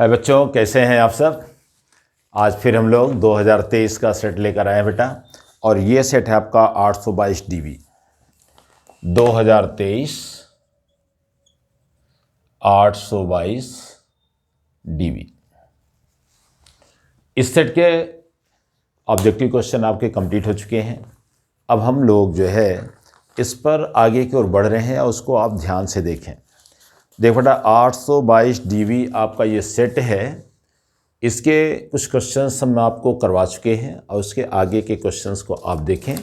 है बच्चों, कैसे हैं आप सब। आज फिर हम लोग 2023 का सेट लेकर आए हैं बेटा, और ये सेट है आपका 822 DB 2023 822 DB। इस सेट के ऑब्जेक्टिव क्वेश्चन आपके कंप्लीट हो चुके हैं। अब हम लोग जो है इस पर आगे की ओर बढ़ रहे हैं और उसको आप ध्यान से देखें। देखो बेटा, 822 DB आपका ये सेट है। इसके कुछ क्वेश्चंस हम आपको करवा चुके हैं और उसके आगे के क्वेश्चंस को आप देखें।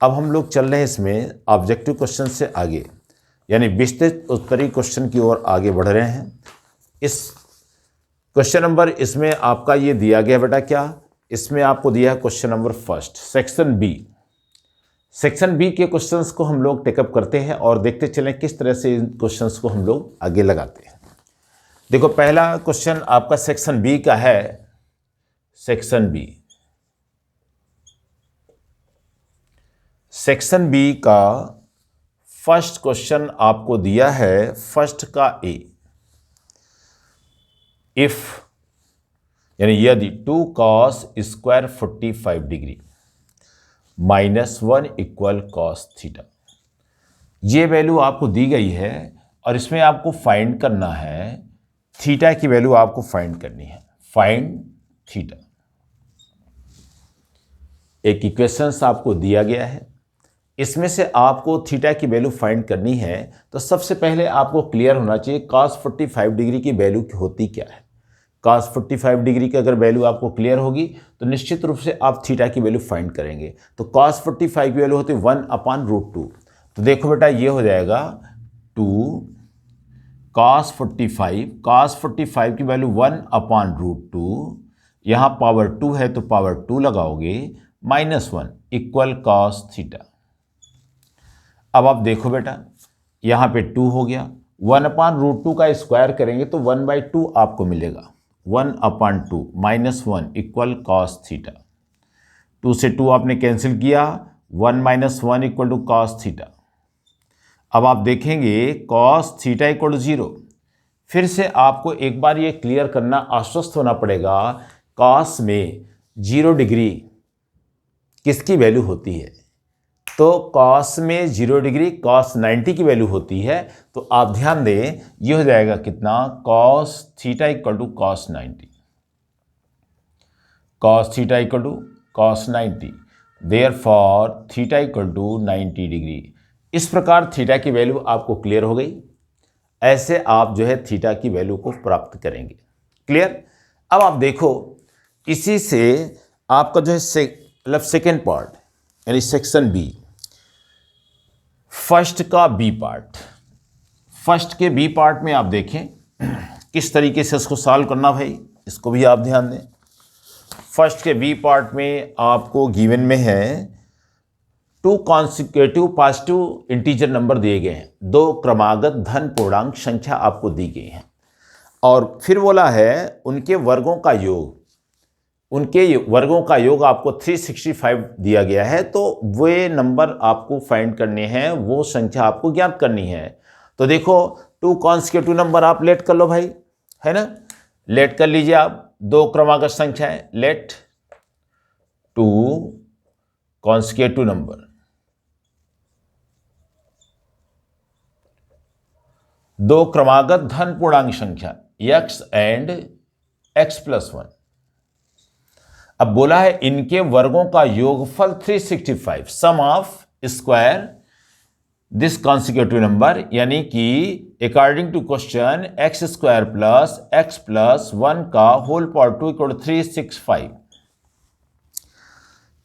अब हम लोग चल रहे हैं इसमें ऑब्जेक्टिव क्वेश्चन से आगे, यानी विस्तृत उत्तरी क्वेश्चन की ओर आगे बढ़ रहे हैं। इस क्वेश्चन नंबर इसमें आपका ये दिया गया बेटा, क्या इसमें आपको दिया है question number first, section B. Section B के क्वेश्चंस को हम लोग टेकअप करते हैं और देखते चलें किस तरह से इन क्वेश्चंस को हम लोग आगे लगाते हैं। देखो, पहला क्वेश्चन आपका सेक्शन बी का है। सेक्शन बी, सेक्शन बी का फर्स्ट क्वेश्चन आपको दिया है, फर्स्ट का ए। इफ यानी यदि 2 cos square 45 degree -1 equal cos theta, ये वैल्यू आपको दी गई है और इसमें आपको फाइंड करना है थीटा की वैल्यू, आपको फाइंड करनी है। फाइंड थीटा, एक इक्वेशंस आपको दिया गया है, इसमें से आपको थीटा की वैल्यू फाइंड करनी है। तो सबसे पहले आपको क्लियर होना चाहिए cos 45 डिग्री की वैल्यू होती क्या है। cos 45 डिग्री की अगर वैल्यू आपको क्लियर होगी तो निश्चित रूप से आप थीटा की वैल्यू फाइंड करेंगे। तो cos 45 की वैल्यू होती है 1/√2। तो देखो बेटा, ये हो जाएगा 2 cos 45 की वैल्यू 1/√2, यहाँ पावर 2 है तो पावर 2 लगाओगे, -1 इक्वल cos थीटा। अब आप देखो बेटा, यहाँ पे 2 हो गया, 1/√2 का स्क्वायर करेंगे तो 1/2 आपको मिलेगा। 1/2 -1 इक्वल cos थीटा। 2 से 2 आपने कैंसिल किया, 1 - 1 इक्वल टू cos थीटा। अब आप देखेंगे cos थीटा इक्वल टू 0। फिर से आपको एक बार ये क्लियर करना, आश्वस्त होना पड़ेगा, cos में 0 डिग्री किसकी वैल्यू होती है। तो cos में 0 डिग्री cos 90 की वैल्यू होती है। तो आप ध्यान दें, ये हो जाएगा कितना, cos theta equal to cos 90। cos theta equal to cos 90, therefore theta equal to 90 degree. इस प्रकार थीटा की वैल्यू आपको क्लियर हो गई। ऐसे आप जो है थीटा की वैल्यू को प्राप्त करेंगे। क्लियर। अब आप देखो, इसी से आपका जो है सेकेंड पार्ट यानी सेक्शन बी, फर्स्ट का बी पार्ट। फर्स्ट के बी पार्ट में आप देखें किस तरीके से इसको सॉल्व करना, भाई इसको भी आप ध्यान दें। फर्स्ट के बी पार्ट में आपको गिवन में है 2 कॉन्सिक्यूटिव पॉजिटिव इंटीजर नंबर दिए गए हैं, 2 क्रमागत धन पूर्णांक संख्या आपको दी गई है, और फिर बोला है उनके वर्गों का योग। उनके वर्गों का योग आपको 365 दिया गया है। तो वे नंबर आपको फाइंड करने हैं, वो संख्या आपको ज्ञात करनी है। तो देखो, 2 कॉन्सिक्यूटिव नंबर आप लेट कर लो भाई, है ना, लेट कर लीजिए आप। 2 क्रमागत संख्या है, लेट 2 कॉन्सिक्यूटिव नंबर, 2 क्रमागत धन पूर्णांक संख्या x एंड x+1। अब बोला है इनके वर्गों का योगफल 365, sum of square this consecutive number, यानी कि according to question x² + x+1 का होल पावर 2 इक्वल 365।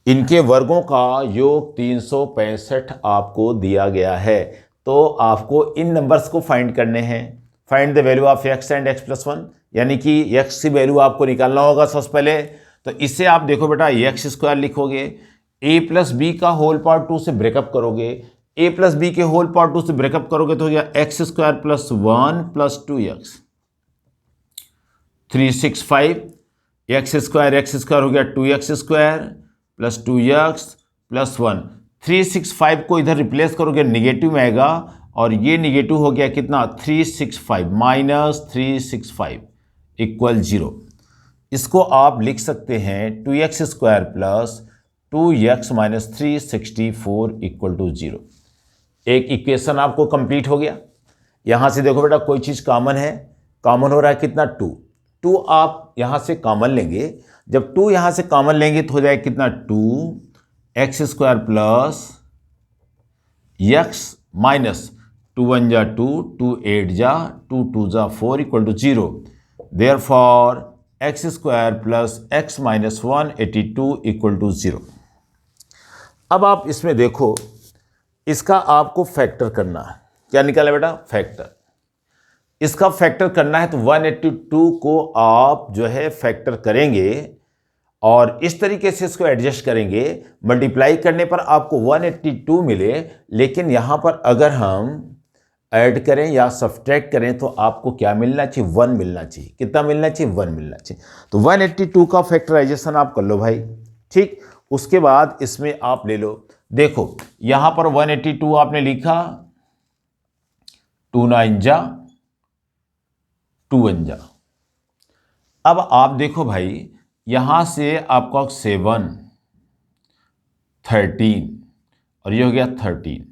इनके वर्गों का योग 365 आपको दिया गया है। तो आपको इन नंबर्स को फाइंड करने हैं। Find the value of x and x+1, यानी कि x की वैल्यू आपको निकालना होगा सबसे पहले। तो इससे आप देखो बेटा, x² लिखोगे, a + b का होल पावर 2 से ब्रेकअप करोगे, a + b के होल पावर 2 से ब्रेकअप करोगे तो हो गया x² + 1 + 2x 365। x² हो गया 2x² + 2x + 1। 365 को इधर रिप्लेस करोगे, निगेटिव में आएगा, और ये निगेटिव हो गया कितना, 365 -365। इक्वल 0। इसको आप लिख सकते हैं 2x² plus 2x minus 364 equal to 0। एक इक्वेशन आपको कंप्लीट हो गया। यहां से देखो बेटा, कोई चीज कॉमन है, कॉमन हो रहा है कितना 2। 2 आप यहां से कॉमन लेंगे, जब 2 यहां से कॉमन लेंगे तो हो जाएगा कितना 2x² प्लस x माइनस 2 1 जा 2, 2 8 जा 2, 2 जा 4 equal to 0। Therefore x² plus x minus 182 equal to 0। अब आप इसमें देखो, इसका आपको फैक्टर करना है। क्या निकाला बेटा? फैक्टर। इसका फैक्टर करना है तो 182 को आप जो है फैक्टर करेंगे और इस तरीके से इसको एडजस्ट करेंगे। मल्टीप्लाई करने पर आपको 182 मिले, लेकिन यहां पर अगर हम ऐड करें या सब्ट्रैक्ट करें तो आपको क्या मिलना चाहिए? 1 मिलना चाहिए। कितना मिलना चाहिए? 1 मिलना चाहिए। तो 182 का फैक्टराइजेशन आप कर लो भाई। ठीक, उसके बाद इसमें आप ले लो, देखो यहां पर 182 आपने लिखा, 2 9 जा 2 1 जा। अब आप देखो भाई, यहां से आपका 7 13 और ये हो गया 13।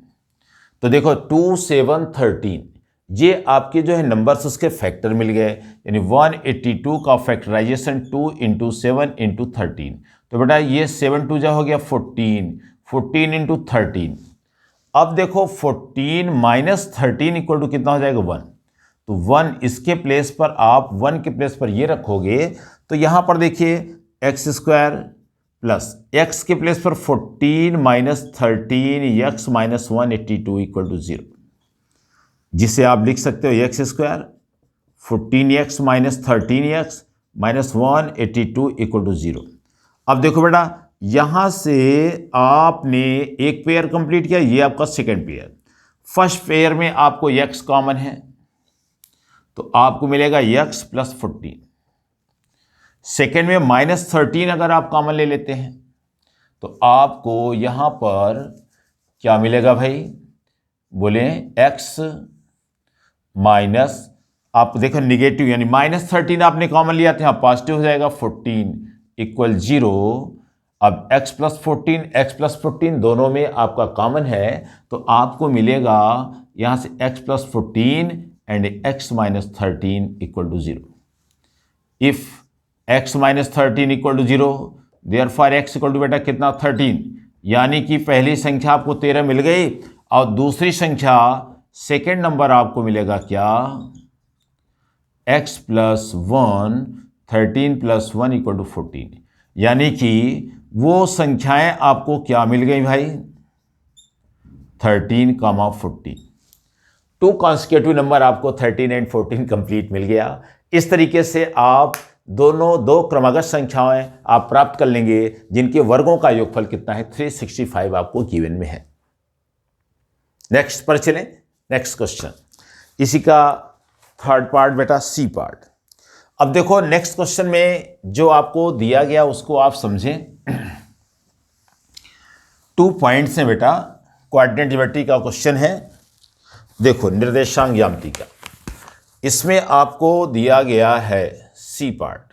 तो देखो 2 7 13, ये आपके जो है नंबर्स उसके फैक्टर मिल गए। यानी 182 का फैक्टराइजेशन 2 इंटू 7 इंटू 13। तो बेटा ये 7 2 जा हो गया 14, 14 इंटू 13। अब देखो 14 माइनस 13 इक्वल टू कितना हो जाएगा? 1। तो 1 इसके प्लेस पर आप 1 के प्लेस पर ये रखोगे तो यहां पर देखिए x² प्लस x के प्लेस पर 14 minus 13 x minus 182 equal to 0, जिसे आप लिख सकते हो x² 14x minus 13x minus 182 equal to 0। अब देखो बेटा, यहां से आपने एक पेयर कंप्लीट किया, ये आपका सेकेंड पेयर। फर्स्ट पेयर में आपको x कॉमन है तो आपको मिलेगा x प्लस 14। सेकेंड में माइनस 13 अगर आप कॉमन ले लेते हैं तो आपको यहां पर क्या मिलेगा भाई? बोले x माइनस, आप देखो निगेटिव यानी माइनस 13 आपने कॉमन लिया था, यहां पॉजिटिव हो जाएगा 14 इक्वल 0। अब x प्लस 14 दोनों में आपका कॉमन है तो आपको मिलेगा यहां से x plus 14 and x minus 13 equal to 0। If x minus 13 equal to 0, therefore x equal to बेटा कितना? 13। यानी कि पहली संख्या आपको 13 मिल गई और दूसरी संख्या सेकेंड नंबर आपको मिलेगा क्या? x plus 1, 13 plus 1 equal to 14। यानी कि वो संख्याएं आपको क्या मिल गई भाई? 13, 14। 2 कॉन्सिक्यूटिव नंबर आपको 13 एंड 14 कंप्लीट मिल गया। इस तरीके से आप दो क्रमागत संख्याएं आप प्राप्त कर लेंगे जिनके वर्गों का योगफल कितना है? 365 आपको गिवन में है। नेक्स्ट पर चलें। नेक्स्ट क्वेश्चन, इसी का थर्ड पार्ट बेटा, सी पार्ट। अब देखो नेक्स्ट क्वेश्चन में जो आपको दिया गया उसको आप समझें। 2 पॉइंट्स हैं बेटा, कोऑर्डिनेट ज्योमेट्री का क्वेश्चन है। देखो निर्देशांक ज्यामिति का, इसमें आपको दिया गया है सी पार्ट।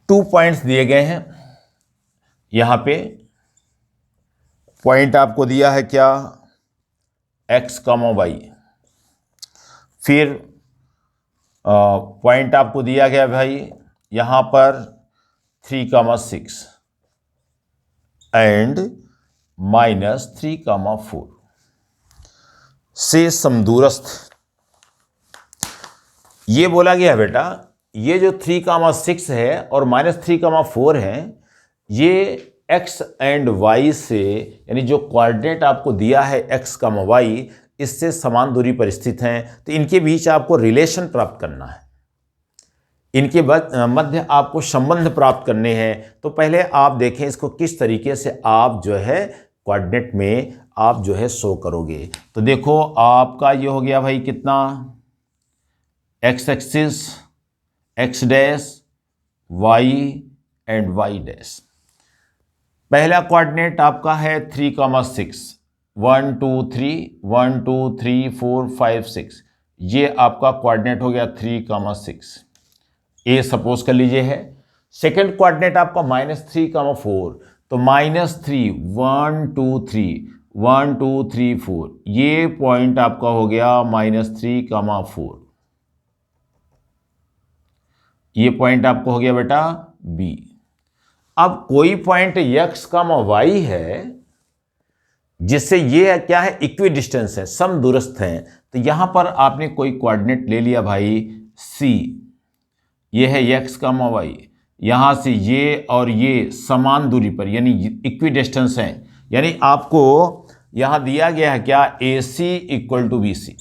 2 पॉइंट्स दिए गए हैं। यहां पे पॉइंट आपको दिया है क्या? x, y। फिर पॉइंट आपको दिया गया भाई यहां पर 3, 6 एंड माइनस 3, 4 से समदूरस्थ। ये बोला गया है बेटा, ये जो 3, 6 है और माइनस 3, 4 है, ये x एंड y से, यानी जो कोऑर्डिनेट आपको दिया है x, y, इससे समान दूरी पर स्थित हैं। तो इनके बीच आपको रिलेशन प्राप्त करना है, इनके मध्य आपको संबंध प्राप्त करने हैं। तो पहले आप देखें इसको किस तरीके से आप जो है कोऑर्डिनेट में आप जो है शो करोगे। तो देखो आपका ये हो गया भाई कितना? x axis x dash, y and y dash. पहला कोऑर्डिनेट आपका है 3, 6, 1 2 3, 1 2 3 4 5 6। ये आपका कोऑर्डिनेट हो गया 3,6, ए सपोज कर लीजिए है। सेकंड कोऑर्डिनेट आपका -3,4, तो -3 1 2 3 1 2 3 4, ये पॉइंट आपका हो गया -3,4, ये पॉइंट आपको हो गया बेटा बी। अब कोई पॉइंट x, y है जिससे ये क्या है, इक्वी डिस्टेंस है, सम दूरस्थ है, तो यहां पर आपने कोई कोऑर्डिनेट ले लिया भाई c, ये है x, y, यहां से ये और ये समान दूरी पर यानी इक्वी डिस्टेंस है, यानी आपको यहां दिया गया है क्या, AC equal to BC।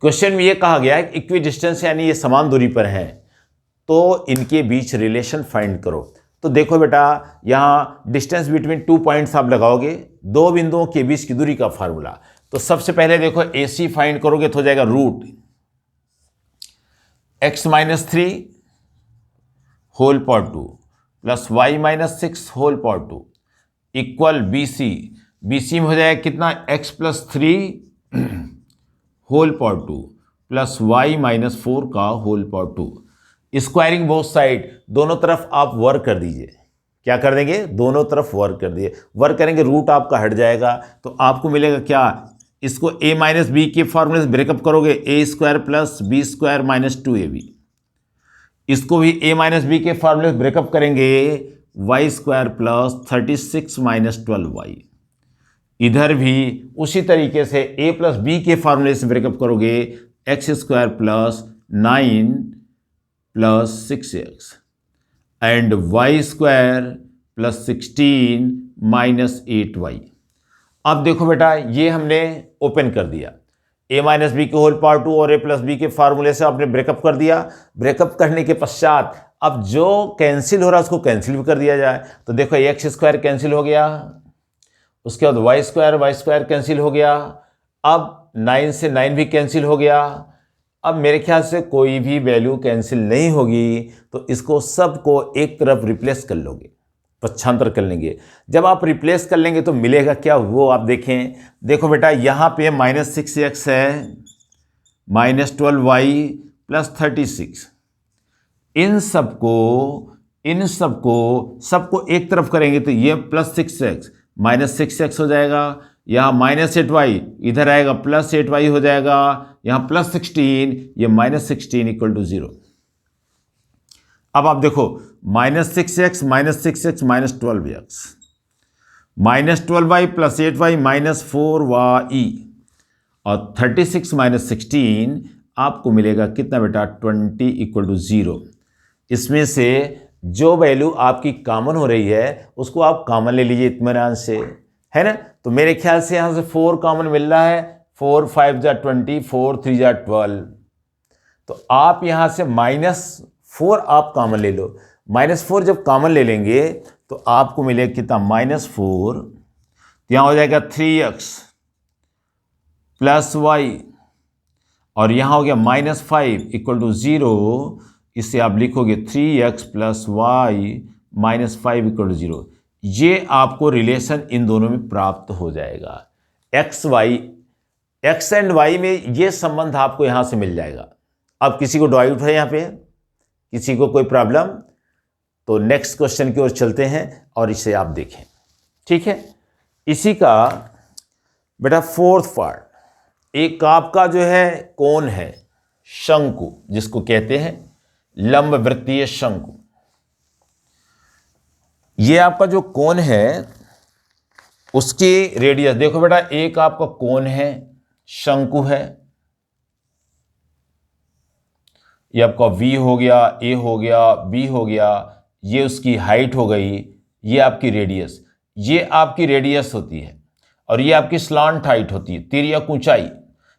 Question में ये कहा गया है इक्वी डिस्टेंस यानी ये समान दूरी पर है, तो इनके बीच रिलेशन फाइंड करो। तो देखो बेटा, यहां डिस्टेंस बिटवीन 2 पॉइंट्स आप लगाओगे, दो बिंदुओं के बीच की दूरी का फार्मूला। तो सबसे पहले देखो AC फाइंड करोगे तो हो जाएगा root x - 3 whole power 2 plus y - 6 whole power 2 equal BC में हो जाएगा कितना, x + 3 whole power 2 plus y - 4 का whole power 2। Squaring both side, दोनों तरफ आप वर्क कर दीजिए। क्या कर देंगे, दोनों तरफ वर्क कर दिए, वर्क करेंगे, रूट आपका हट जाएगा, तो आपको मिलेगा क्या, इसको a - b के फॉर्मूले से ब्रेकअप करोगे, a² + b² - 2ab। इसको भी a - b के फॉर्मूले से ब्रेकअप करेंगे, y² + 36 - 12y। इधर भी उसी तरीके से a + b के फॉर्मूले से ब्रेकअप करोगे, x² + 9 + 6x and y² + 16 - 8y। अब देखो बेटा, ये हमने ओपन कर दिया, a - b के होल पावर 2 और a + b के फार्मूले से आपने ब्रेकअप कर दिया। ब्रेकअप करने के पश्चात अब जो कैंसिल हो रहा है उसको कैंसिल भी कर दिया जाए। तो देखो x² कैंसिल हो गया, उसके बाद y² कैंसिल हो गया, अब 9 से 9 भी कैंसिल हो गया। अब मेरे ख्याल से कोई भी वैल्यू कैंसिल नहीं होगी, तो इसको सबको एक तरफ रिप्लेस कर लोगे, पक्षांतर कर लेंगे। जब आप रिप्लेस कर लेंगे तो मिलेगा क्या, वो आप देखें। देखो बेटा, यहाँ पे -6x है, -12y + 36, इन सबको एक तरफ करेंगे तो ये +6x -6x हो जाएगा, यहाँ -8y इधर आएगा, +8y हो जाएगा, यहाँ +16, ये -16 = 0। अब आप देखो, -6x -6x -12x -12y + 8y -4y और 36 - 16 आपको मिलेगा कितना बेटा, 20 = 0। इसमें से जो वैल्यू आपकी कॉमन हो रही है उसको आप कॉमन ले लीजिए इत्मीनान से, है ना। तो मेरे ख्याल से यहां से 4 कॉमन मिल रहा है, 4 × 5 = 20, 4 × 3 = 12। तो आप यहां से -4 आप कॉमन ले लो। -4 जब कॉमन ले लेंगे तो आपको मिलेगा कितना, -4, तो यहां हो जाएगा 3x + y और यहां हो गया -5 = 0। इससे आप लिखोगे 3x + y -5 = 0। ये आपको रिलेशन इन दोनों में प्राप्त हो जाएगा। x एंड y में ये संबंध आपको यहां से मिल जाएगा। अब किसी को डाउट है यहां पे, किसी को कोई प्रॉब्लम, तो नेक्स्ट क्वेश्चन की ओर चलते हैं और इसे आप देखें, ठीक है। इसी का बेटा 4th पार्ट, एक आपका जो है कोण है, शंकु जिसको कहते हैं, लंब वृत्तीय शंकु। ये आपका जो कोण है उसकी रेडियस देखो बेटा, एक आपका कोण है, शंकु है, ये आपका V हो गया, A हो गया, B हो गया, ये उसकी हाइट हो गई, ये आपकी रेडियस, ये आपकी रेडियस होती है और ये आपकी स्लांट हाइट होती है, तिर्यक ऊंचाई,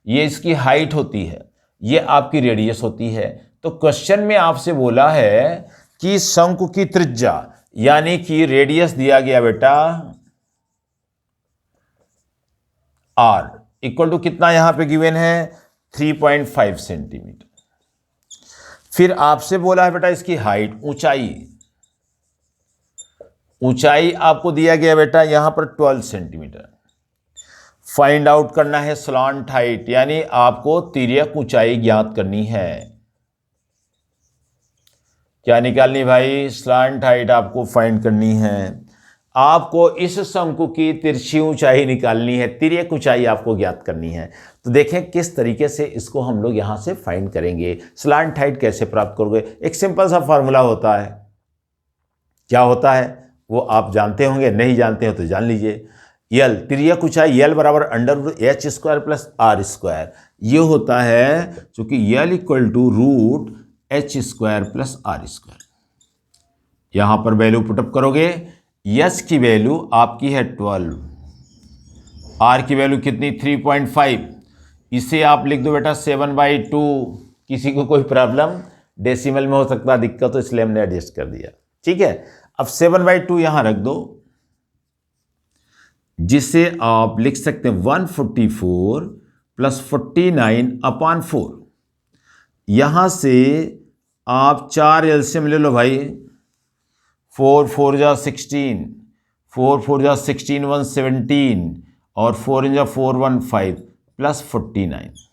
ये इसकी हाइट होती है, ये आपकी रेडियस होती है। तो क्वेश्चन में आपसे बोला है कि शंकु की त्रिज्या यानी कि रेडियस दिया गया बेटा r इक्वल टू कितना, यहां पे गिवन है 3.5 सेंटीमीटर। फिर आपसे बोला है बेटा इसकी हाइट, ऊंचाई आपको दिया गया बेटा यहां पर 12 सेंटीमीटर। फाइंड आउट करना है स्लांट हाइट, यानी आपको तिर्यक ऊंचाई ज्ञात करनी है। क्या निकालनी भाई? स्लांट हाइट आपको फाइंड करनी है। आपको इस शंकु की तिरछी ऊंचाई निकालनी है, तिर्यक ऊंचाई आपको ज्ञात करनी है। तो देखें किस तरीके से इसको हम लोग यहां से फाइंड करेंगे। स्लांट हाइट कैसे प्राप्त करोगे? एक सिंपल सा फॉर्मूला होता है। क्या होता है वो आप जानते होंगे, नहीं जानते हो तो जान लीजिए। यल, तिर्यक ऊंचाई यल बराबर अंडर h² प्लस r²। ये होता है चूंकि l equal to root h² plus r²। यहां पर वैल्यू पुटअप करोगे, यस की वैल्यू आपकी है 12, आर की वैल्यू कितनी 3.5। इसे आप लिख दो बेटा 7/2। किसी को कोई प्रॉब्लम? डेसिमल में हो सकता दिक्कत, तो इसलिए हमने एडजस्ट कर दिया। ठीक है, अब 7/2 यहां रख दो, जिसे आप लिख सकते हैं 144 प्लस 49/4। यहां से आप 4 एलसीएम ले लो भाई। 4 4 जा 16, 4 4 जा 16 117 और 4 इन जा 4 15 प्लस 49,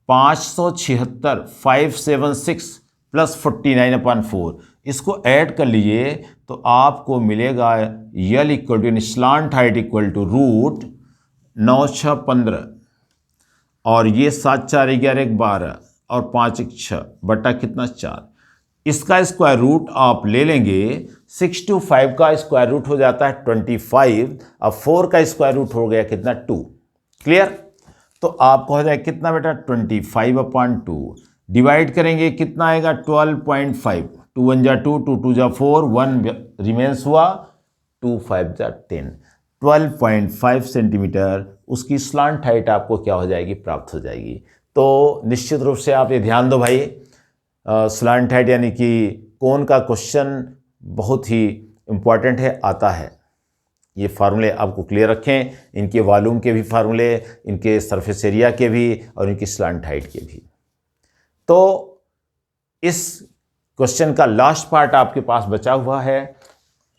576 576 प्लस 49/4। इसको ऐड कर लीजिए तो आपको मिलेगा l equal to slant height equal to root 9 6 15 और ये 7 4 11 12 और 5 1 6 बटा कितना 4। इसका स्क्वायर रूट आप ले लेंगे, 625 का स्क्वायर रूट हो जाता है 25। अब 4 का स्क्वायर रूट हो गया कितना 2। क्लियर? तो आपको हो जाएगा कितना बेटा 25/2। डिवाइड करेंगे कितना आएगा 12.5। 2 1 जा 2, 2 2 जा 4, 1 रिमेंस हुआ, 2 5 जा 10। 12.5 सेंटीमीटर उसकी स्लांट हाइट आपको क्या हो जाएगी? प्राप्त हो जाएगी। तो निश्चित रूप से आप ये ध्यान दो भाई, स्लांट हाइट यानी कि कोण का क्वेश्चन बहुत ही इंपॉर्टेंट है, आता है। ये फार्मूले आपको क्लियर रखें, इनके वॉल्यूम के भी फार्मूले, इनके सरफेस एरिया के भी और इनकी स्लांट हाइट के भी। तो इस क्वेश्चन का लास्ट पार्ट आपके पास बचा हुआ है।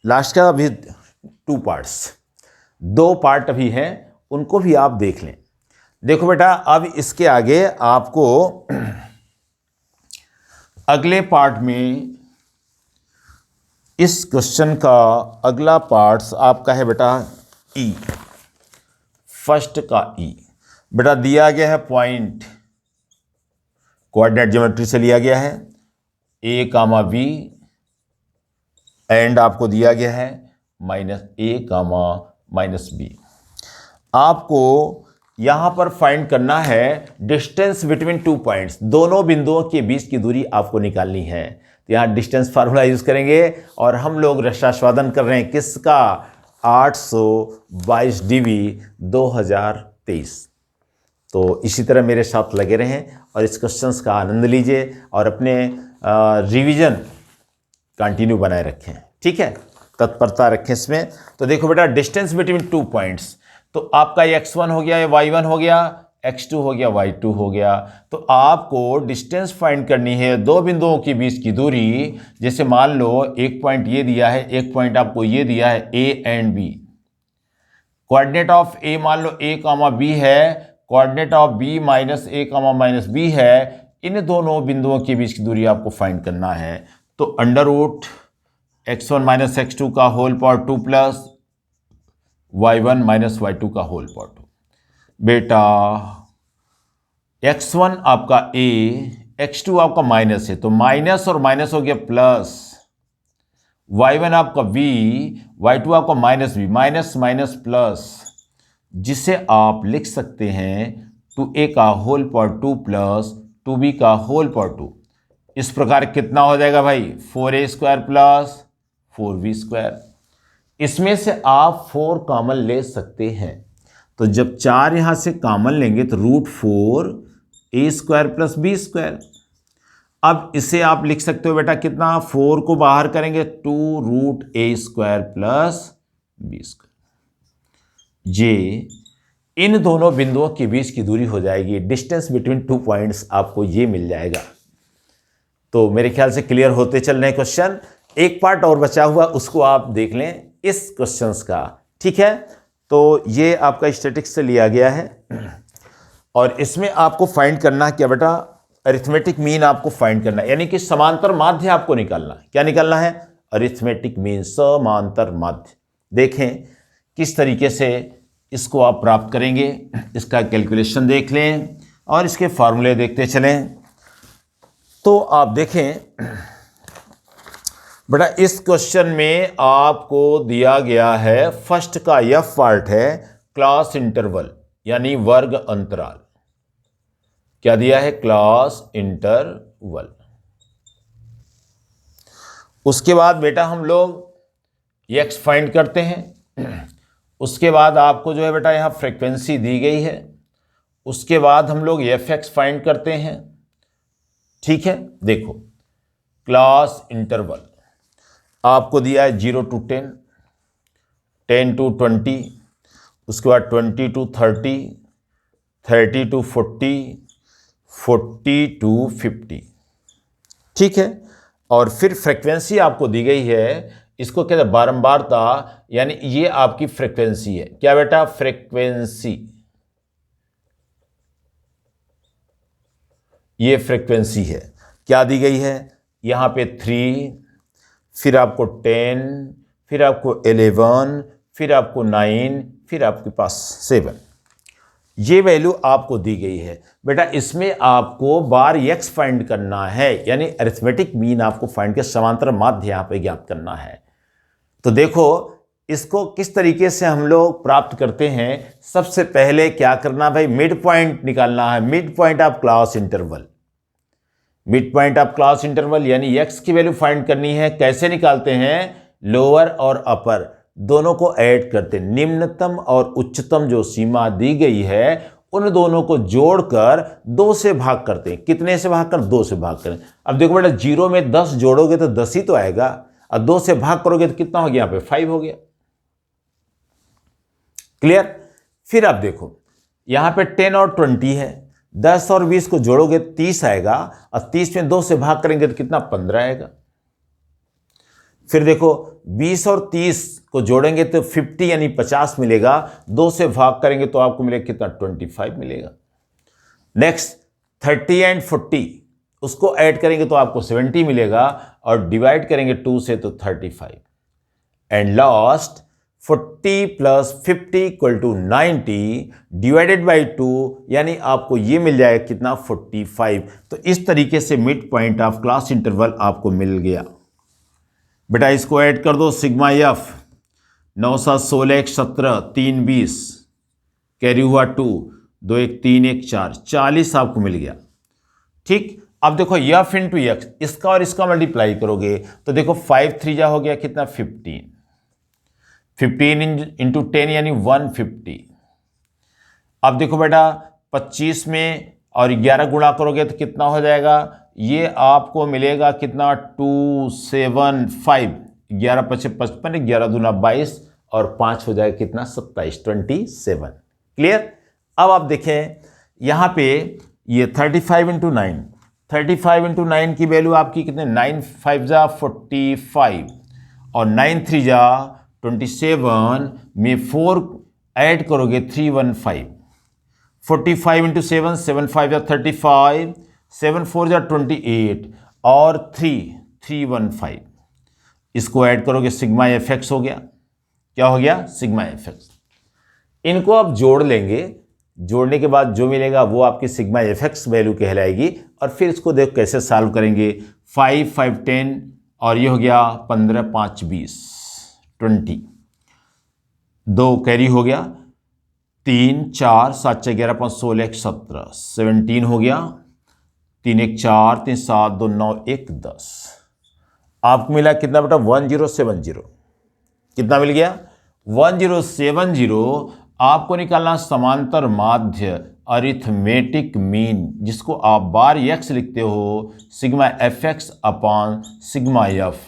लास्ट का अभी 2 पार्ट्स, 2 पार्ट अभी हैं, उनको भी आप देख लें। देखो बेटा, अब इसके आगे आपको अगले पार्ट में इस क्वेश्चन का अगला पार्ट्स आपका है बेटा ई, फर्स्ट का ई। बेटा दिया गया है पॉइंट, कोऑर्डिनेट ज्योमेट्री से लिया गया है a, b एंड आपको दिया गया है -a, -b। आपको यहां पर फाइंड करना है डिस्टेंस बिटवीन 2 पॉइंट्स, दोनों बिंदुओं के बीच की दूरी आपको निकालनी है। तो यहां डिस्टेंस फार्मूला यूज करेंगे और हम लोग रसास्वादन कर रहे हैं किसका? 822 DB 2023। तो इसी तरह मेरे साथ लगे रहें और इस क्वेश्चंस का आनंद लीजिए और अपने रिवीजन कंटिन्यू बनाए रखें। ठीक है, तत्परता रखें इसमें। तो देखो बेटा, डिस्टेंस बिटवीन 2 पॉइंट्स, तो आपका x1 हो गया, y1 हो गया, x2 हो गया, y2 हो गया। तो आपको डिस्टेंस फाइंड करनी है दो बिंदुओं के बीच की दूरी। जैसे मान लो एक पॉइंट ये दिया है, एक पॉइंट आपको ये दिया है a and b। Coordinate of a मान लो a, b है, coordinate of b -a, -b है। इन दोनों बिंदुओं के बीच की दूरी आपको फाइंड करना है। तो अंडर रूट x1 - x2 का whole power 2 plus y1 - y2 का होल पावर 2। बेटा x1 आपका a, x2 आपका माइनस है, तो माइनस और माइनस हो गया प्लस, y1 आपका b, y2 आपका -b, माइनस माइनस प्लस, जिसे आप लिख सकते हैं 2a का होल पावर 2 प्लस 2b का होल पावर 2। इस प्रकार कितना हो जाएगा भाई? 4a² plus 4b²। इसमें से आप 4 कॉमन ले सकते हैं, तो जब 4 यहां से कॉमन लेंगे तो √4a² प्लस b²। अब इसे आप लिख सकते हो बेटा कितना? 4 को बाहर करेंगे 2√a² प्लस b²। ये इन दोनों बिंदुओं के बीच की दूरी हो जाएगी। डिस्टेंस बिटवीन 2 पॉइंट्स आपको ये मिल जाएगा। तो मेरे ख्याल से क्लियर होते चल रहे क्वेश्चन। एक पार्ट और बचा हुआ, उसको आप देख लें इस क्वेश्चंस का। ठीक है, तो ये आपका स्टैटिक्स से लिया गया है और इसमें आपको फाइंड करना है क्या बेटा, अरिथमेटिक मीन आपको फाइंड करना है, यानी कि समांतर माध्य आपको निकालना है। क्या निकालना है? अरिथमेटिक मीन, समांतर माध्य। देखें किस तरीके से इसको आप प्राप्त करेंगे, इसका कैलकुलेशन देख लें और इसके फॉर्मूले देखते चलें। तो आप देखें बेटा, इस क्वेश्चन में आपको दिया गया है, फर्स्ट का एफ पार्ट है क्लास इंटरवल यानी वर्ग अंतराल। क्या दिया है? Class interval. उसके बाद बेटा हम लोग एक्स फाइंड करते हैं। उसके बाद आपको जो है बेटा यहां फ्रीक्वेंसी दी गई है। उसके बाद हम लोग एफ एक्स फाइंड करते हैं। ठीक है, देखो क्लास इंटरवल आपको दिया है 0 to 10, 10 to 20, उसके बाद 20 to 30, 30 to 40, 40 to 50। ठीक है, और फिर फ्रीक्वेंसी आपको दी गई है, इसको कहते हैं बारंबारता, यानी ये आपकी फ्रीक्वेंसी है। क्या बेटा? फ्रीक्वेंसी, ये फ्रीक्वेंसी है। क्या दी गई है? यहां पे 3, फिर आपको 10, फिर आपको 11, फिर आपको 9, फिर आपके पास 7। ये वैल्यू आपको दी गई है बेटा। इसमें आपको बार एक्स फाइंड करना है, यानी अरिथमेटिक मीन आपको फाइंड कर समांतर माध्य यहां पे ज्ञात करना है। तो देखो इसको किस तरीके से हम लोग प्राप्त करते हैं। सबसे पहले क्या करना भाई, मिड पॉइंट निकालना है। Mid point of class interval, mid point of class interval यानी एक्स की वैल्यू फाइंड करनी है। कैसे निकालते हैं? लोअर और अपर दोनों को ऐड करते, निम्नतम और उच्चतम जो सीमा दी गई है उन दोनों को जोड़कर 2 से भाग करते हैं। कितने से भाग कर? 2 से भाग करें। अब देखो बेटा, 0 में 10 जोड़ोगे तो 10 ही तो आएगा, और 2 से भाग करोगे तो कितना हो गया? यहाँ पे 5 हो गया। क्लियर? फिर आप देखो यहां पे 10 और 20 है, 10 और 20 को जोड़ोगे 30 आएगा, और 30 में 2 से भाग करेंगे तो कितना? 15 आएगा। फिर देखो 20 और 30 को जोड़ेंगे तो 50 यानी 50 मिलेगा, 2 से भाग करेंगे तो आपको मिलेगा कितना? 25 मिलेगा। नेक्स्ट 30 एंड 40 उसको ऐड करेंगे तो आपको 70 मिलेगा, और डिवाइड करेंगे 2 से तो 35। And last 40 plus 50 equal to 90 divided by 2, यानी आपको ये मिल जाएगा कितना? 45। तो इस तरीके से mid point of class interval आपको मिल गया। बेटा इसको ऐड कर दो, सिग्मा एफ 9 7 16 1 17 3 20, कैरी हुआ 2 2 1 3 1 4, 40 आपको मिल गया। ठीक, अब देखो एफ इंटू एक्स, इसका और इसका मल्टीप्लाई करोगे तो देखो 5 3 जा हो गया कितना? 15, 15 इंटू 10 यानी 150। अब देखो बेटा 25 में और 11 गुणा करोगे तो कितना हो जाएगा? ये आपको मिलेगा कितना? 275, 11 5 55, 11 दूना 22 और 5 हो जाएगा कितना? 27, 27। क्लियर? अब आप देखें यहां पे ये 35 इंटू 9, 35 इंटू 9 की वैल्यू आपकी कितने? 9 5 जा 45 और 9 3 जा 27 में 4 ऐड करोगे 315, 45 इंटू 7, 7 5 जा 35, 7 4 जा 28 और 315। इसको ऐड करोगे सिग्मा एफ एक्स हो गया। क्या हो गया? Sigma F x. इनको आप जोड़ लेंगे, जोड़ने के बाद जो मिलेगा वो आपकी सिग्मा एफ एक्स वैल्यू कहलाएगी। और फिर इसको देखो कैसे सॉल्व करेंगे। 5 5 10 और ये हो गया 15 5 20 20, 2 कैरी हो गया, 3 4 7 6 11 5 16 1 17, 17 हो गया, 3 1 4 3 7 2 9 1 10। आपको मिला कितना बेटा? 1070। कितना मिल गया? 1070। आपको निकालना समांतर माध्य अरिथमेटिक मीन, जिसको आप बार एक्स लिखते हो sigma F x upon sigma F.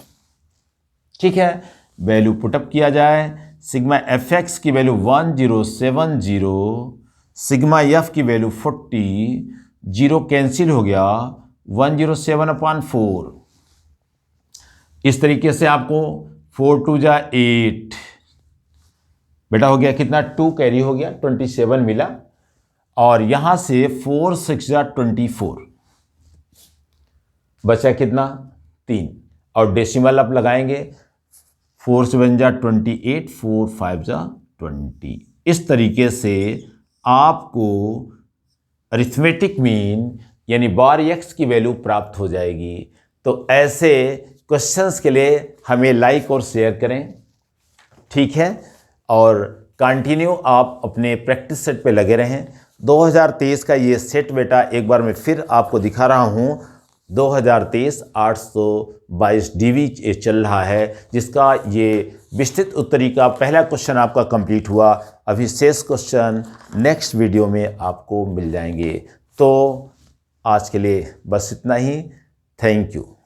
ठीक है, वैल्यू पुटअप किया जाए। सिग्मा एफ एक्स की वैल्यू 1070, सिग्मा एफ की वैल्यू 40, 0 कैंसिल हो गया, 107 अपॉन 4। इस तरीके से आपको 4 2 जा 8, बेटा हो गया कितना, 2 कैरी हो गया, 27 मिला। और यहां से 4 6 24, बचा कितना, 3। और डेसिमल आप लगाएंगे, 4 7 28, 4 5 20। इस तरीके से आपको अरिथमेटिक मीन यानी बार एक्स की वैल्यू प्राप्त हो जाएगी। तो ऐसे क्वेश्चंस के लिए हमें लाइक और शेयर करें, ठीक है। और कंटिन्यू आप अपने प्रैक्टिस सेट पे लगे रहें। 2023 का ये सेट बेटा एक बार मैं फिर आपको दिखा रहा हूँ। 2023 822 डीवी चल रहा है, जिसका ये विस्तृत उत्तरी का पहला क्वेश्चन आपका कंप्लीट हुआ। अभी शेष क्वेश्चन नेक्स्ट वीडियो में आपको मिल जाएंगे। तो आज के लिए बस इतना ही। Thank you.